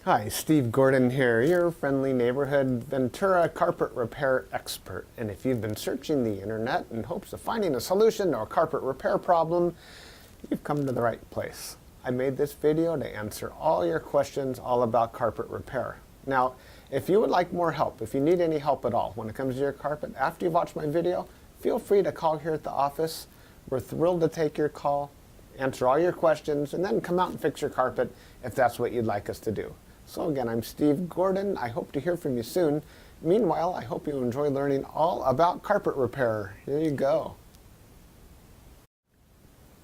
Hi, Steve Gordon here, your friendly neighborhood Ventura carpet repair expert. And if you've been searching the internet in hopes of finding a solution to a carpet repair problem, you've come to the right place. I made this video to answer all your questions all about carpet repair. Now, if you would like more help, if you need any help at all when it comes to your carpet, after you've watched my video, feel free to call here at the office. We're thrilled to take your call, answer all your questions, and then come out and fix your carpet if that's what you'd like us to do. So again, I'm Steve Gordon. I hope to hear from you soon. Meanwhile, I hope you enjoy learning all about carpet repair. Here you go.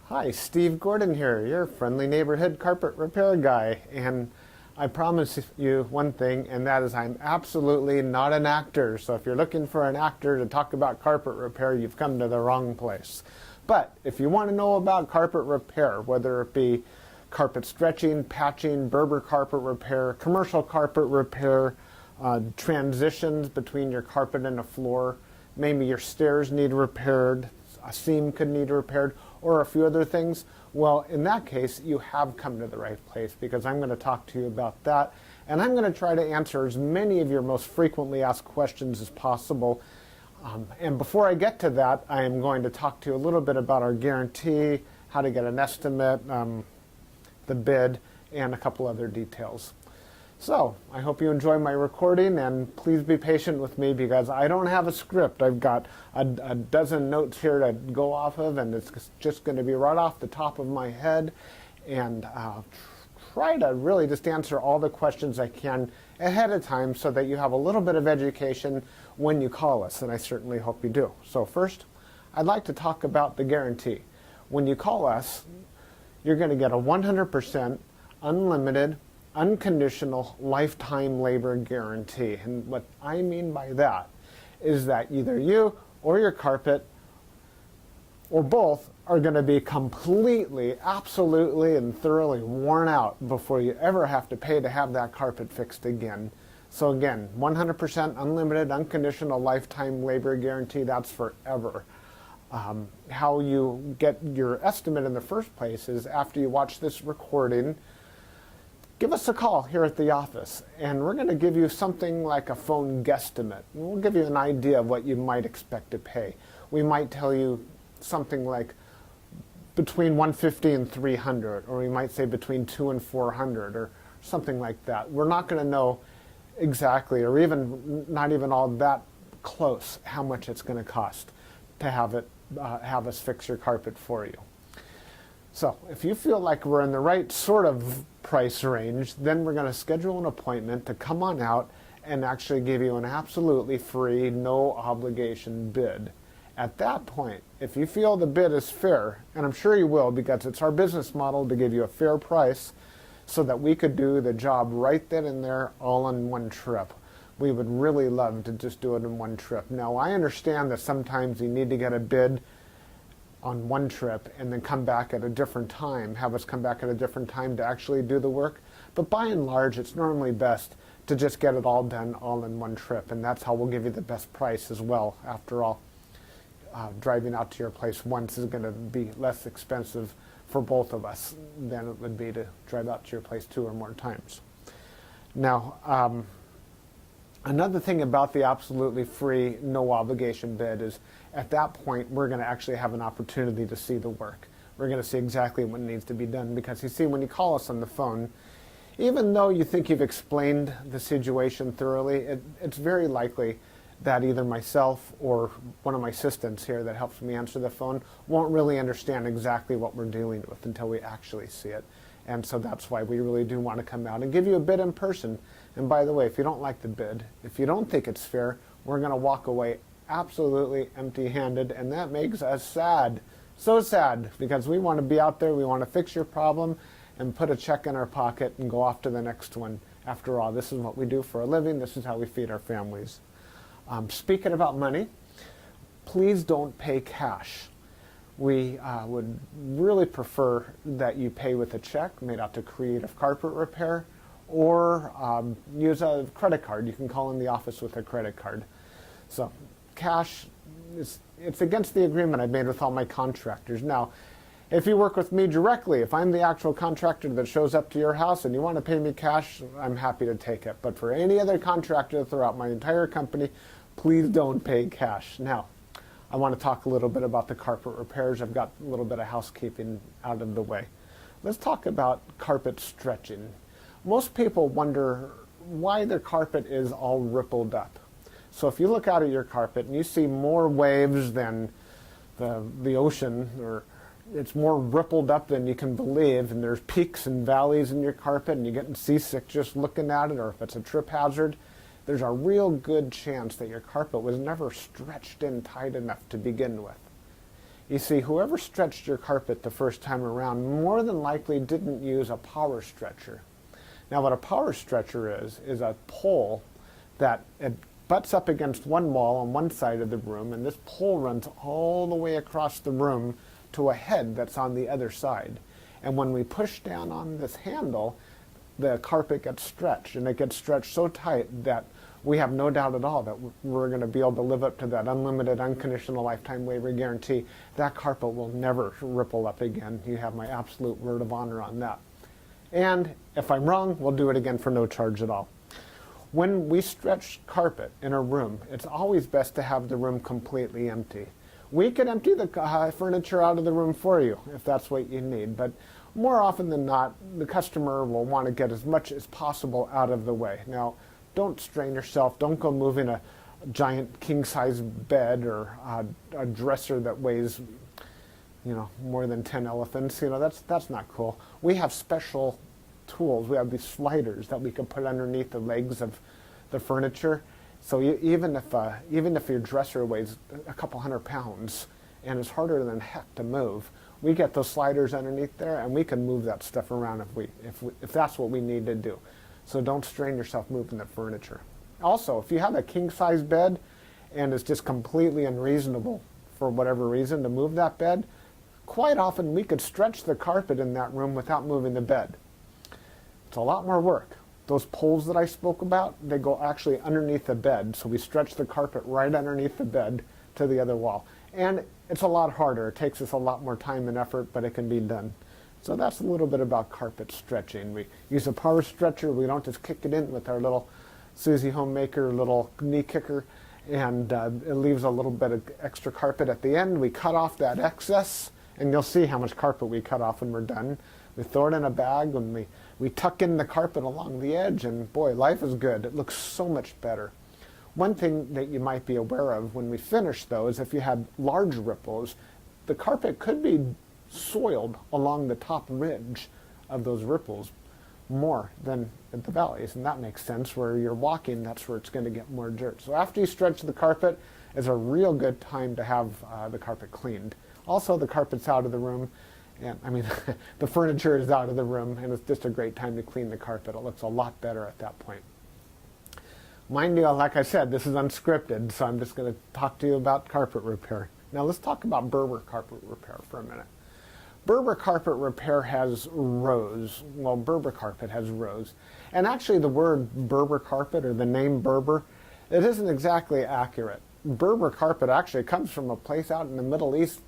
Hi, Steve Gordon here, your friendly neighborhood carpet repair guy. And I promise you one thing, and that is I'm absolutely not an actor. So if you're looking for an actor to talk about carpet repair, you've come to the wrong place. But if you want to know about carpet repair, whether it be carpet stretching, patching, Berber carpet repair, commercial carpet repair, transitions between your carpet and a floor, maybe your stairs need repaired, a seam could need repaired, or a few other things, well, in that case, you have come to the right place because I'm going to talk to you about that, and I'm going to try to answer as many of your most frequently asked questions as possible. And before I get to that, I am going to talk to you a little bit about our guarantee, how to get an estimate, the bid, and a couple other details. So I hope you enjoy my recording, and please be patient with me because I don't have a script. I've got a dozen notes here to go off of, and it's just going to be right off the top of my head, and try to really just answer all the questions I can ahead of time so that you have a little bit of education when you call us, and I certainly hope you do. So first, I'd like to talk about the guarantee. When you call us, you're going to get a 100% unlimited, unconditional lifetime labor guarantee. And what I mean by that is that either you or your carpet or both are going to be completely, absolutely, and thoroughly worn out before you ever have to pay to have that carpet fixed again. So again, 100% unlimited, unconditional lifetime labor guarantee, that's forever. How you get your estimate in the first place is after you watch this recording, give us a call here at the office, and we're going to give you something like a phone guesstimate. We'll give you an idea of what you might expect to pay. We might tell you something like between $150 and $300, or we might say between $200 and $400, or something like that. We're not going to know exactly, or even not even all that close, how much it's going to cost to have us fix your carpet for you. So if you feel like we're in the right sort of price range, then we're going to schedule an appointment to come on out and actually give you an absolutely free, no obligation bid. At that point, if you feel the bid is fair, and I'm sure you will because it's our business model to give you a fair price so that we could do the job right then and there all in one trip. We would really love to just do it in one trip. Now, I understand that sometimes you need to get a bid on one trip and then come back at a different time, have us come back at a different time to actually do the work. But by and large, it's normally best to just get it all done all in one trip, and that's how we'll give you the best price as well. After all, driving out to your place once is going to be less expensive for both of us than it would be to drive out to your place 2 or more times. Now, another thing about the absolutely free, no obligation bid is at that point we're going to actually have an opportunity to see the work. We're going to see exactly what needs to be done because you see, when you call us on the phone, even though you think you've explained the situation thoroughly, it's very likely that either myself or one of my assistants here that helps me answer the phone won't really understand exactly what we're dealing with until we actually see it. And so that's why we really do want to come out and give you a bid in person. And by the way, if you don't like the bid, if you don't think it's fair, we're going to walk away absolutely empty-handed, and that makes us sad. So sad, because we want to be out there, we want to fix your problem and put a check in our pocket and go off to the next one. After all, this is what we do for a living. This is how we feed our families. Speaking about money, please don't pay cash. We would really prefer that you pay with a check made out to Creative Carpet Repair, or use a credit card. You can call in the office with a credit card. So cash, it's against the agreement I made with all my contractors. Now, If you work with me directly, if I'm the actual contractor that shows up to your house and you want to pay me cash, I'm happy to take it. But for any other contractor throughout my entire company, please don't pay cash. Now, I want to talk a little bit about the carpet repairs. I've got a little bit of housekeeping out of the way. Let's talk about carpet stretching. Most people wonder why their carpet is all rippled up. So if you look out at your carpet and you see more waves than the ocean, or it's more rippled up than you can believe, and there's peaks and valleys in your carpet and you're getting seasick just looking at it, or if it's a trip hazard, there's a real good chance that your carpet was never stretched in tight enough to begin with. You see, whoever stretched your carpet the first time around more than likely didn't use a power stretcher. Now what a power stretcher is a pole that it butts up against one wall on one side of the room, and this pole runs all the way across the room to a head that's on the other side. And when we push down on this handle, the carpet gets stretched, and it gets stretched so tight that we have no doubt at all that we're going to be able to live up to that unlimited, unconditional lifetime waiver guarantee. That carpet will never ripple up again. You have my absolute word of honor on that. And if I'm wrong, we'll do it again for no charge at all. When we stretch carpet in a room, it's always best to have the room completely empty. We can empty the furniture out of the room for you if that's what you need, but more often than not, the customer will want to get as much as possible out of the way. Now, don't strain yourself. Don't go moving a giant king-size bed or a dresser that weighs, more than 10 elephants. That's not cool. We have special tools. We have these sliders that we can put underneath the legs of the furniture. So even if your dresser weighs a couple hundred pounds and it's harder than heck to move, we get those sliders underneath there and we can move that stuff around if that's what we need to do. So don't strain yourself moving the furniture. Also, if you have a king-size bed and it's just completely unreasonable for whatever reason to move that bed, quite often we could stretch the carpet in that room without moving the bed. It's a lot more work. Those poles that I spoke about, they go actually underneath the bed, so we stretch the carpet right underneath the bed to the other wall. And it's a lot harder. It takes us a lot more time and effort, but it can be done. So that's a little bit about carpet stretching. We use a power stretcher. We don't just kick it in with our little Susie Homemaker little knee kicker, and it leaves a little bit of extra carpet at the end. We cut off that excess, and you'll see how much carpet we cut off when we're done. We throw it in a bag, and we tuck in the carpet along the edge, and boy, life is good. It looks so much better. One thing that you might be aware of when we finish, though, is if you had large ripples, the carpet could be soiled along the top ridge of those ripples more than at the valleys, and that makes sense. Where you're walking, that's where it's going to get more dirt. So after you stretch the carpet is a real good time to have the carpet cleaned. Also, the carpet's out of the room, and the furniture is out of the room, and it's just a great time to clean the carpet. It looks a lot better at that point. Mind you, like I said, this is unscripted, so I'm just going to talk to you about carpet repair. Now let's talk about Berber carpet repair for a minute. Berber carpet repair has rows. Well, Berber carpet has rows. And actually the word Berber carpet, or the name Berber, it isn't exactly accurate. Berber carpet actually comes from a place out in the Middle East,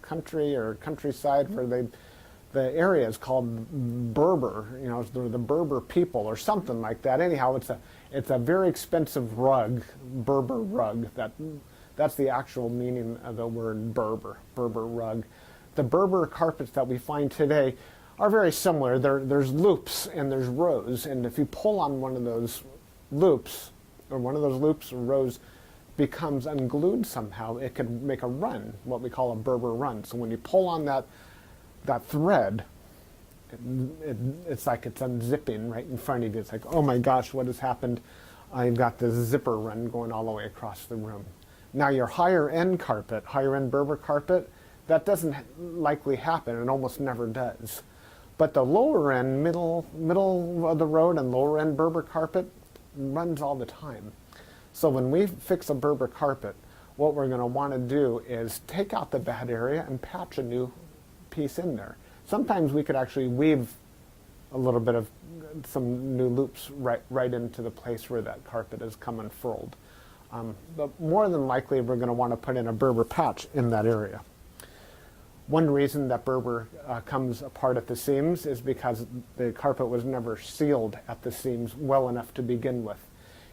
country or countryside, where the area is called Berber, the Berber people or something like that. Anyhow, it's a very expensive rug, Berber rug. That's the actual meaning of the word Berber rug. The Berber carpets that we find today are very similar. There's loops and there's rows, and if you pull on one of those loops, or rows becomes unglued somehow, it can make a run, what we call a Berber run. So when you pull on that thread, it's like it's unzipping right in front of you. It's like, oh my gosh, what has happened? I've got this zipper run going all the way across the room. Now your higher end Berber carpet, that doesn't likely happen. It almost never does. But the lower end, middle of the road and lower end Berber carpet runs all the time. So when we fix a Berber carpet, what we're going to want to do is take out the bad area and patch a new piece in there. Sometimes we could actually weave a little bit of some new loops right into the place where that carpet has come unfurled. But more than likely, we're going to want to put in a Berber patch in that area. One reason that Berber comes apart at the seams is because the carpet was never sealed at the seams well enough to begin with.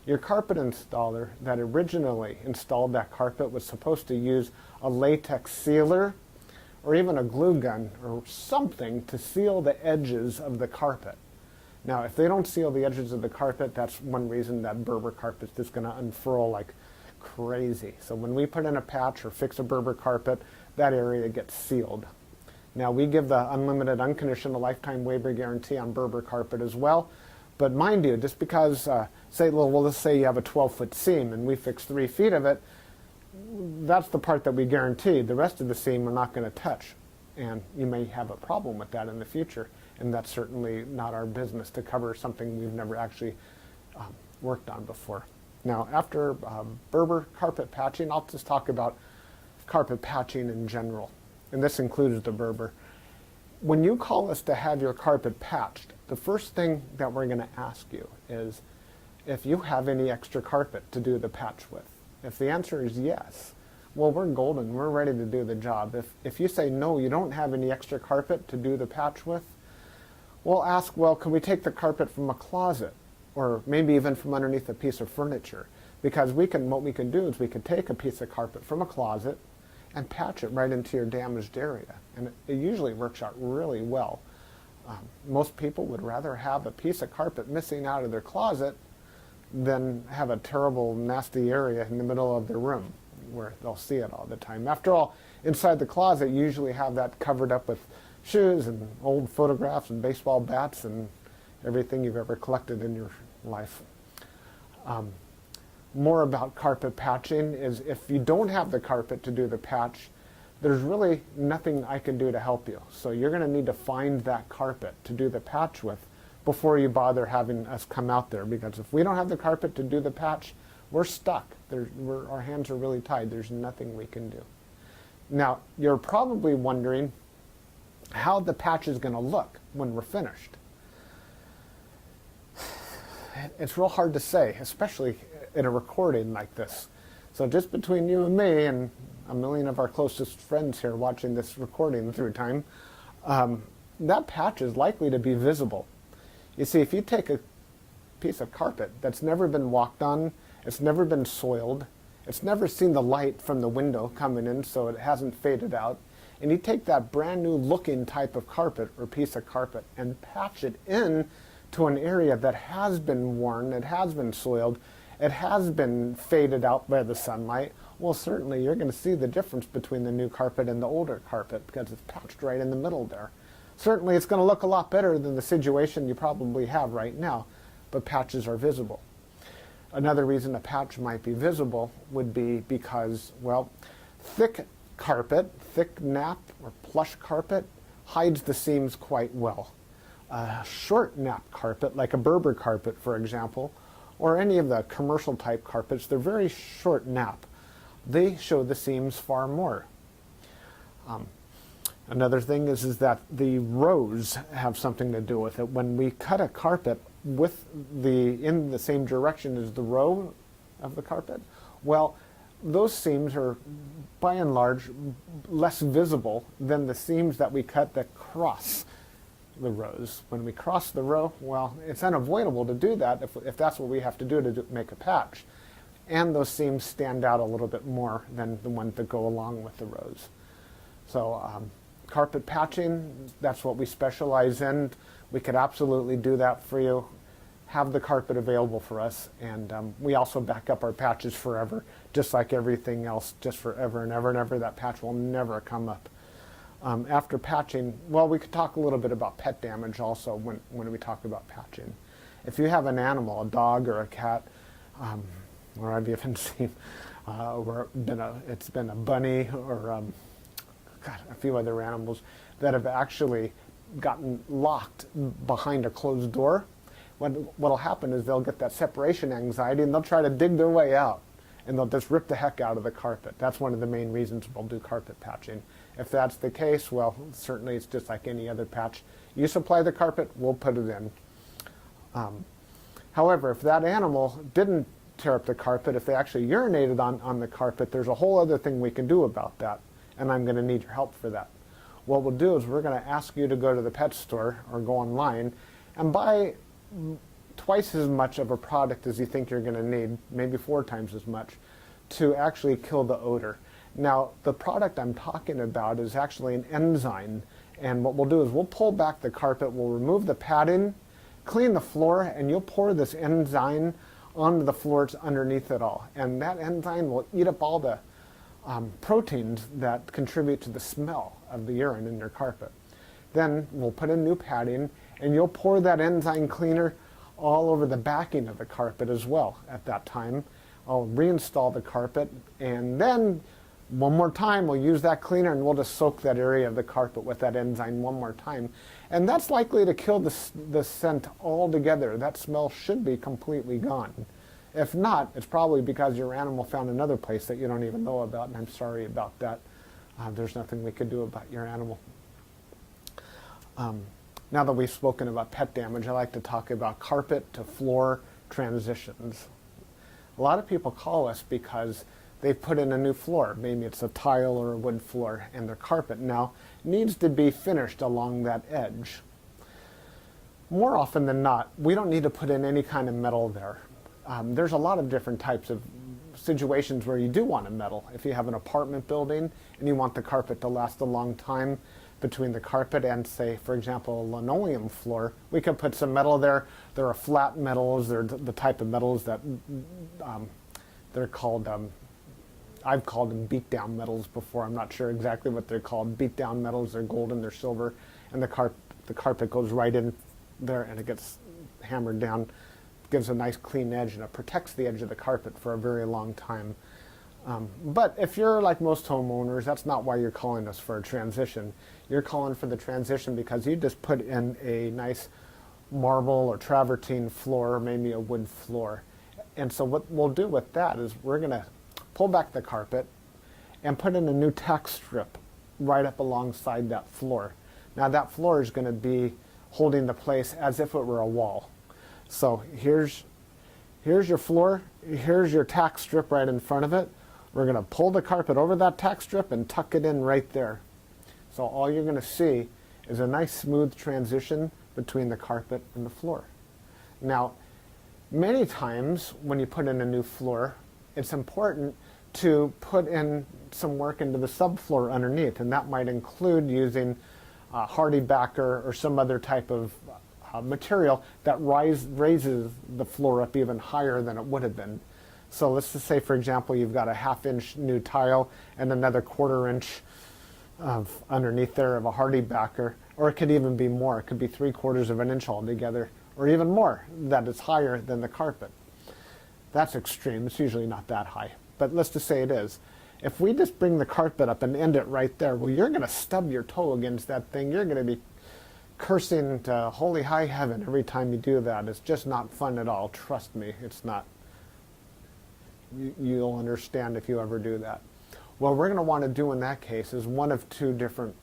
Your carpet installer that originally installed that carpet was supposed to use a latex sealer or even a glue gun or something to seal the edges of the carpet. Now, if they don't seal the edges of the carpet, that's one reason that Berber carpet is just going to unfurl like crazy. So when we put in a patch or fix a Berber carpet, that area gets sealed. Now, we give the unlimited, unconditional lifetime waiver guarantee on Berber carpet as well. But mind you, just because, let's say you have a 12-foot seam and we fix 3 feet of it, that's the part that we guarantee. The rest of the seam we're not going to touch. And you may have a problem with that in the future. And that's certainly not our business to cover something we've never actually worked on before. Now, after Berber carpet patching, I'll just talk about carpet patching in general. And this includes the Berber. When you call us to have your carpet patched, the first thing that we're going to ask you is if you have any extra carpet to do the patch with. If the answer is yes, well, we're golden. We're ready to do the job. If you say no, you don't have any extra carpet to do the patch with, we'll ask, well, can we take the carpet from a closet or maybe even from underneath a piece of furniture? Because what we can do is we can take a piece of carpet from a closet and patch it right into your damaged area. And it usually works out really well. Most people would rather have a piece of carpet missing out of their closet than have a terrible, nasty area in the middle of their room where they'll see it all the time. After all, inside the closet, you usually have that covered up with shoes and old photographs and baseball bats and everything you've ever collected in your life. More about carpet patching is if you don't have the carpet to do the patch, there's really nothing I can do to help you. So you're going to need to find that carpet to do the patch with before you bother having us come out there, because if we don't have the carpet to do the patch, we're stuck. Our hands are really tied. There's nothing we can do. Now, you're probably wondering how the patch is going to look when we're finished. It's real hard to say, especially in a recording like this. So just between you and me and a million of our closest friends here watching this recording through time, that patch is likely to be visible. You see, if you take a piece of carpet that's never been walked on, it's never been soiled, it's never seen the light from the window coming in so it hasn't faded out, and you take that brand new looking type of carpet or piece of carpet and patch it in to an area that has been worn, it has been soiled, it has been faded out by the sunlight, well, certainly you're going to see the difference between the new carpet and the older carpet because it's patched right in the middle there. Certainly it's going to look a lot better than the situation you probably have right now, but patches are visible. Another reason a patch might be visible would be because, well, thick carpet, thick nap or plush carpet hides the seams quite well. Short nap carpet, like a Berber carpet, for example, or any of the commercial type carpets, they're very short nap. They show the seams far more. Another thing is that the rows have something to do with it. When we cut a carpet in the same direction as the row of the carpet, well, those seams are by and large less visible than the seams that we cut that cross the rows. When we cross the row, well, it's unavoidable to do that if that's what we have to do to make a patch. And those seams stand out a little bit more than the ones that go along with the rows. So carpet patching, that's what we specialize in. We could absolutely do that for you. Have the carpet available for us, and we also back up our patches forever, just like everything else, just forever and ever and ever. That patch will never come up. After patching, well, we could talk a little bit about pet damage also when we talk about patching. If you have an animal, a dog or a cat, or I've even seen where it's been a bunny or a few other animals that have actually gotten locked behind a closed door. What'll happen is they'll get that separation anxiety and they'll try to dig their way out and they'll just rip the heck out of the carpet. That's one of the main reasons we'll do carpet patching. If that's the case, well, certainly it's just like any other patch. You supply the carpet, we'll put it in. However, if that animal didn't tear up the carpet, if they actually urinated on the carpet, there's a whole other thing we can do about that, and I'm going to need your help for that. what we'll do is we're going to ask you to go to the pet store or go online and buy twice as much of a product as you think you're going to need, maybe 4 times as much, to actually kill the odor. Now, the product I'm talking about is actually an enzyme, and what we'll do is we'll pull back the carpet, we'll remove the padding, clean the floor, and you'll pour this enzyme onto the floors underneath it all. And that enzyme will eat up all the proteins that contribute to the smell of the urine in your carpet. Then we'll put in new padding, and you'll pour that enzyme cleaner all over the backing of the carpet as well at that time. I'll reinstall the carpet, and then one more time we'll use that cleaner and we'll just soak that area of the carpet with that enzyme one more time. And that's likely to kill the scent altogether. That smell should be completely gone. If not, it's probably because your animal found another place that you don't even know about, and I'm sorry about that. There's nothing we could do about your animal. Now that we've spoken about pet damage, I like to talk about carpet to floor transitions. A lot of people call us because they've put in a new floor. Maybe it's a tile or a wood floor, and their carpet now needs to be finished along that edge. More often than not, we don't need to put in any kind of metal there. There's a lot of different types of situations where you do want a metal. If you have an apartment building and you want the carpet to last a long time between the carpet and, say, for example, a linoleum floor, we can put some metal there. There are flat metals. They're the type of metals that they're called, I've called them beat-down metals before. I'm not sure exactly what they're called. Beat-down metals, they're golden, they're silver, and the carpet goes right in there and it gets hammered down. Gives a nice clean edge, and it protects the edge of the carpet for a very long time. But if you're like most homeowners, that's not why you're calling us for a transition. You're calling for the transition because you just put in a nice marble or travertine floor, or maybe a wood floor. And so what we'll do with that is we're going to pull back the carpet and put in a new tack strip right up alongside that floor. Now that floor is going to be holding the place as if it were a wall. So here's your floor, here's your tack strip right in front of it. We're going to pull the carpet over that tack strip and tuck it in right there. So all you're going to see is a nice smooth transition between the carpet and the floor. Now, many times when you put in a new floor, it's important to put in some work into the subfloor underneath, and that might include using hardy backer or some other type of material that raises the floor up even higher than it would have been. So let's just say, for example, you've got a 1/2 inch new tile and another 1/4 inch of underneath there of a hardy backer, or it could even be more. It could be 3/4 of an inch altogether, or even more, that is higher than the carpet. That's extreme. It's usually not that high, but let's just say it is. If we just bring the carpet up and end it right there, well, you're going to stub your toe against that thing. You're going to be cursing to holy high heaven every time you do that. It's just not fun at all. Trust me, it's not. You'll understand if you ever do that. What we're going to want to do in that case is one of 2 different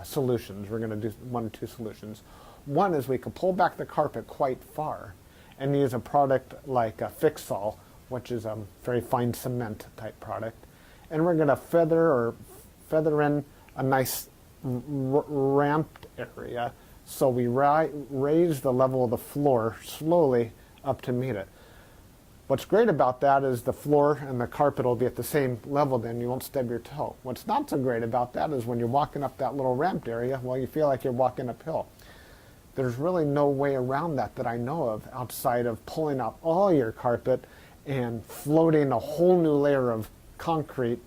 solutions. We're going to do 1 of 2 solutions. One is we could pull back the carpet quite far and use a product like a Fix-All, which is a very fine cement type product. And we're going to feather in a nice ramped area, so we raise the level of the floor slowly up to meet it. What's great about that is the floor and the carpet will be at the same level, then you won't stub your toe. What's not so great about that is when you're walking up that little ramped area, well, you feel like you're walking uphill. There's really no way around that I know of outside of pulling out all your carpet and floating a whole new layer of concrete,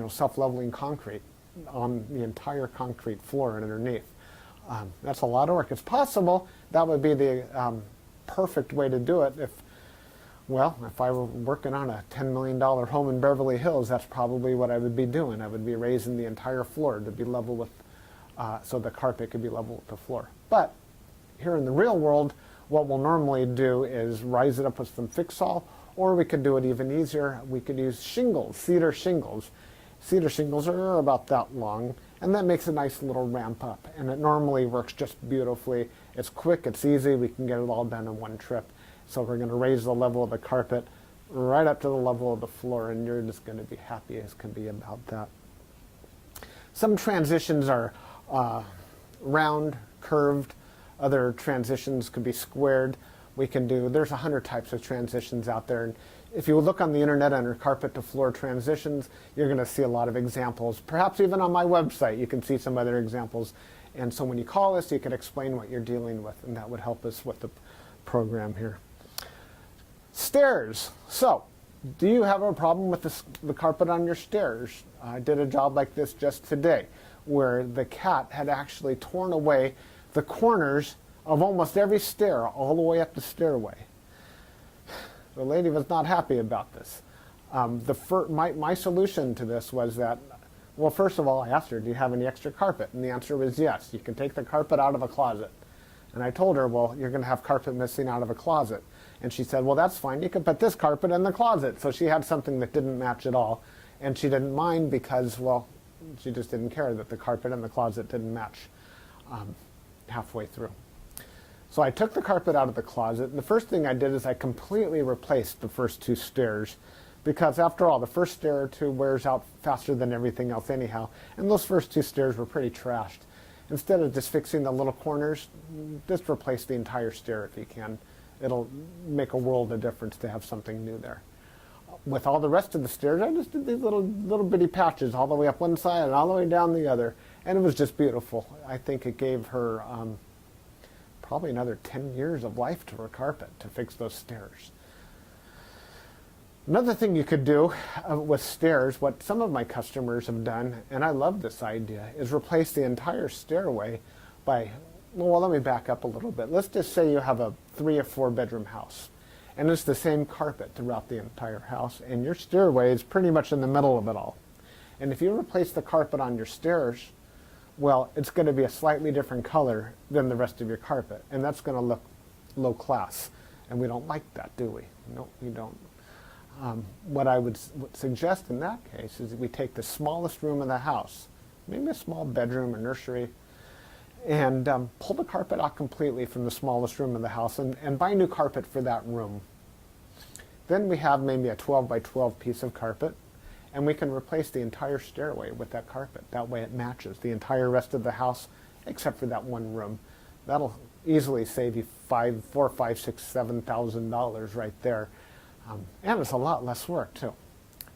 self-leveling concrete on the entire concrete floor and underneath. That's a lot of work. It's possible that would be the perfect way to do it if I were working on a $10 million home in Beverly Hills, that's probably what I would be doing. I would be raising the entire floor to be level with, so the carpet could be level with the floor. But here in the real world, what we'll normally do is rise it up with some Fix-All, or we could do it even easier. We could use shingles, cedar shingles. Cedar shingles are about that long, and that makes a nice little ramp up, and it normally works just beautifully. It's quick, it's easy, we can get it all done in one trip. So we're going to raise the level of the carpet right up to the level of the floor, and you're just going to be happy as can be about that. Some transitions are round, curved. Other transitions could be squared. There's 100 types of transitions out there. And if you look on the internet under carpet to floor transitions, you're going to see a lot of examples. Perhaps even on my website, you can see some other examples. And so when you call us, you can explain what you're dealing with, and that would help us with the program here. Stairs. So, do you have a problem with the carpet on your stairs? I did a job like this just today, where the cat had actually torn away the corners of almost every stair all the way up the stairway. The lady was not happy about this. My solution to this was that, well, first of all, I asked her, do you have any extra carpet? And the answer was yes. You can take the carpet out of a closet. And I told her, well, you're going to have carpet missing out of a closet. And she said, well, that's fine. You can put this carpet in the closet. So she had something that didn't match at all. And she didn't mind because, well, she just didn't care that the carpet in the closet didn't match halfway through. So I took the carpet out of the closet, and the first thing I did is I completely replaced the first two stairs, because after all, the first stair or two wears out faster than everything else anyhow, and those first two stairs were pretty trashed. Instead of just fixing the little corners, just replace the entire stair if you can. It'll make a world of difference to have something new there. With all the rest of the stairs, I just did these little bitty patches all the way up one side and all the way down the other, and it was just beautiful. I think it gave her probably another 10 years of life to her carpet to fix those stairs. Another thing you could do with stairs, what some of my customers have done, and I love this idea, is replace the entire stairway by, well, let me back up a little bit. Let's just say you have a 3 or 4 bedroom house, and it's the same carpet throughout the entire house, and your stairway is pretty much in the middle of it all. And if you replace the carpet on your stairs, well, it's going to be a slightly different color than the rest of your carpet, and that's going to look low class, and we don't like that, do we? No, we don't. What I would suggest in that case is that we take the smallest room in the house, maybe a small bedroom or nursery, and pull the carpet out completely from the smallest room in the house and buy new carpet for that room. Then we have maybe a 12 by 12 piece of carpet, and we can replace the entire stairway with that carpet. That way it matches the entire rest of the house except for that one room. That'll easily save you $4,000, $5,000, $6,000, $7,000 right there. And it's a lot less work too.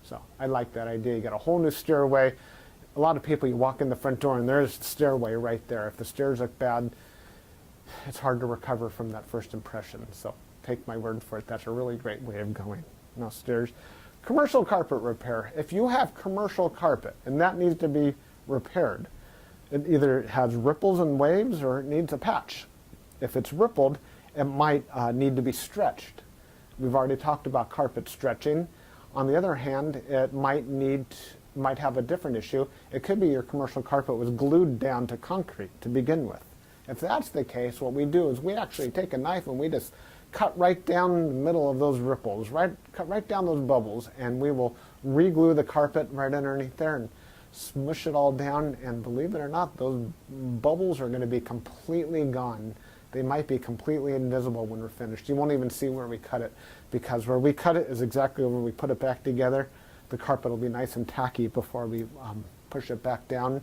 So I like that idea. You got a whole new stairway. A lot of people, you walk in the front door and there's the stairway right there. If the stairs look bad, it's hard to recover from that first impression. So take my word for it. That's a really great way of going. Now stairs. Commercial carpet repair. If you have commercial carpet and that needs to be repaired, it either has ripples and waves or it needs a patch. If it's rippled, it might need to be stretched. We've already talked about carpet stretching. On the other hand, it might have a different issue. It could be your commercial carpet was glued down to concrete to begin with. If that's the case, what we do is we actually take a knife and we just cut right down the middle of those ripples, cut right down those bubbles, and we will re-glue the carpet right underneath there and smush it all down, and believe it or not, those bubbles are going to be completely gone. They might be completely invisible when we're finished. You won't even see where we cut it, because where we cut it is exactly where we put it back together. The carpet will be nice and tacky before we push it back down.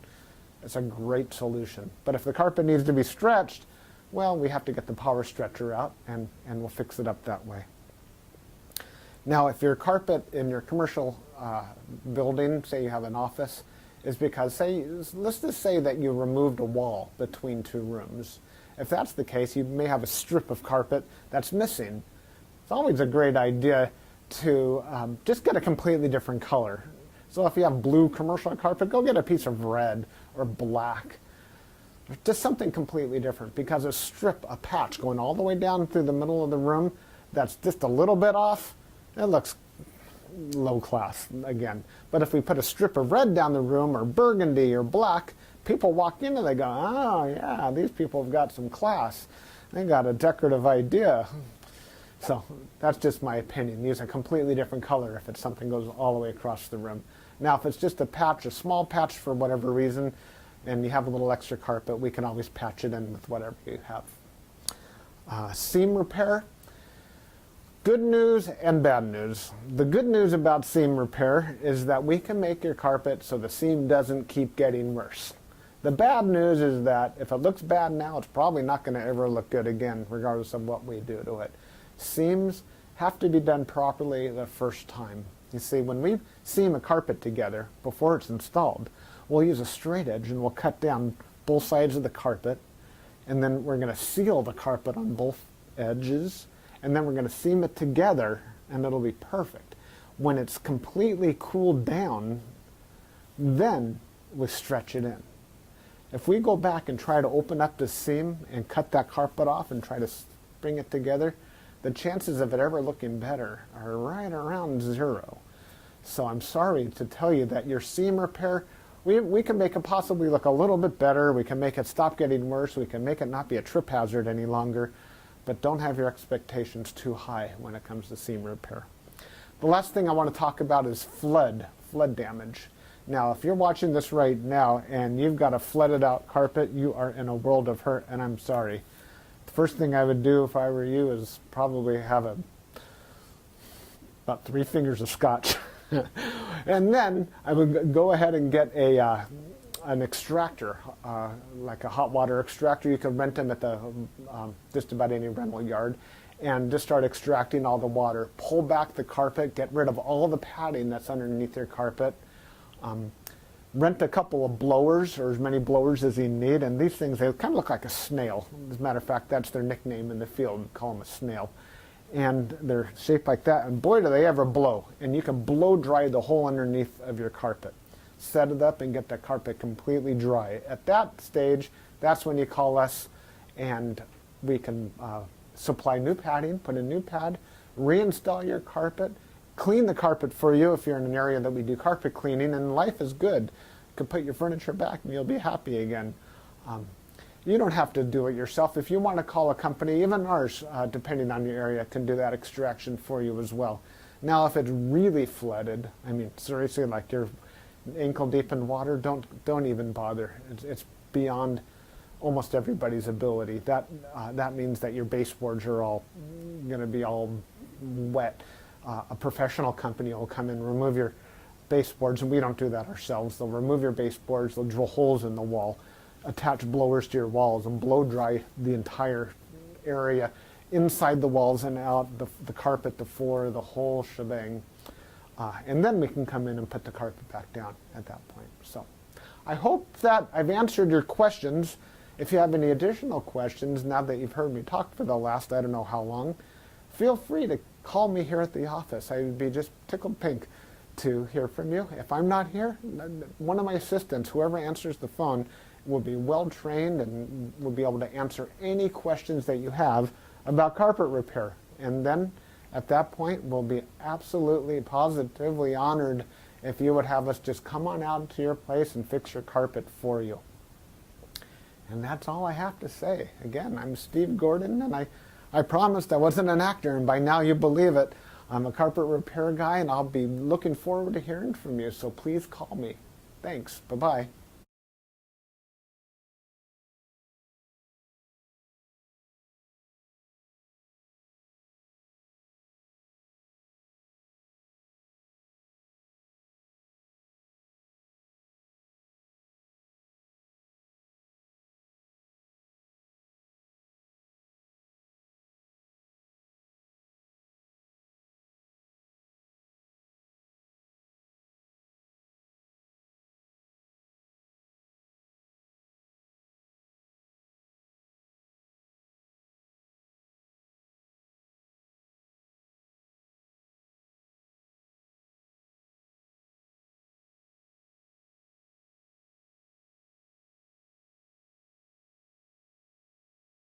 It's a great solution. But if the carpet needs to be stretched, well, we have to get the power stretcher out, and we'll fix it up that way. Now, if your carpet in your commercial building, say you have an office, is because, let's just say that you removed a wall between two rooms. If that's the case, you may have a strip of carpet that's missing. It's always a great idea to just get a completely different color. So if you have blue commercial carpet, go get a piece of red or black. Just something completely different, because a patch going all the way down through the middle of the room that's just a little bit off, it looks low class again. But if we put a strip of red down the room, or burgundy or black, people walk in and they go, oh yeah, these people have got some class. They got a decorative idea. So that's just my opinion. Use a completely different color if it's something goes all the way across the room. Now if it's just a patch, a small patch for whatever reason, and you have a little extra carpet, we can always patch it in with whatever you have. Seam repair. Good news and bad news. The good news about seam repair is that we can make your carpet so the seam doesn't keep getting worse. The bad news is that if it looks bad now, it's probably not going to ever look good again, regardless of what we do to it. Seams have to be done properly the first time. You see, when we seam a carpet together before it's installed, we'll use a straight edge and we'll cut down both sides of the carpet, and then we're going to seal the carpet on both edges, and then we're going to seam it together, and it'll be perfect. When it's completely cooled down, then we stretch it in. If we go back and try to open up the seam and cut that carpet off and try to bring it together, the chances of it ever looking better are right around 0. So I'm sorry to tell you that your seam repair, we can make it possibly look a little bit better. We can make it stop getting worse. We can make it not be a trip hazard any longer. But don't have your expectations too high when it comes to seam repair. The last thing I want to talk about is flood damage. Now, if you're watching this right now and you've got a flooded out carpet, you are in a world of hurt, and I'm sorry. The first thing I would do if I were you is probably have about 3 fingers of scotch. And then I would go ahead and get an extractor, like a hot water extractor. You can rent them at the just about any rental yard, and just start extracting all the water. Pull back the carpet, get rid of all the padding that's underneath your carpet. Rent a couple of blowers, or as many blowers as you need, and these things, they kind of look like a snail. As a matter of fact, that's their nickname in the field. We call them a snail. And they're shaped like that, and boy do they ever blow. And you can blow dry the whole underneath of your carpet. Set it up and get the carpet completely dry. At that stage, that's when you call us, and we can supply new padding, put a new pad, reinstall your carpet, clean the carpet for you if you're in an area that we do carpet cleaning, and life is good. You can put your furniture back and you'll be happy again. You don't have to do it yourself. If you want to call a company, even ours, depending on your area, can do that extraction for you as well. Now, if it's really flooded, I mean, seriously, like you're ankle deep in water, don't even bother. It's beyond almost everybody's ability. That means that your baseboards are all going to be all wet. A professional company will come in, remove your baseboards, and we don't do that ourselves. They'll remove your baseboards, they'll drill holes in the wall, attach blowers to your walls, and blow dry the entire area, inside the walls and out, the carpet, the floor, the whole shebang. And then we can come in and put the carpet back down at that point. So I hope that I've answered your questions. If you have any additional questions, now that you've heard me talk for the last I don't know how long, feel free to call me here at the office. I would be just tickled pink to hear from you. If I'm not here, one of my assistants, whoever answers the phone, will be well trained and will be able to answer any questions that you have about carpet repair. And then at that point, we'll be absolutely positively honored if you would have us just come on out to your place and fix your carpet for you. And that's all I have to say. Again, I'm Steve Gordon, and I promised I wasn't an actor, and by now you believe it. I'm a carpet repair guy, and I'll be looking forward to hearing from you, so please call me. Thanks. Bye-bye.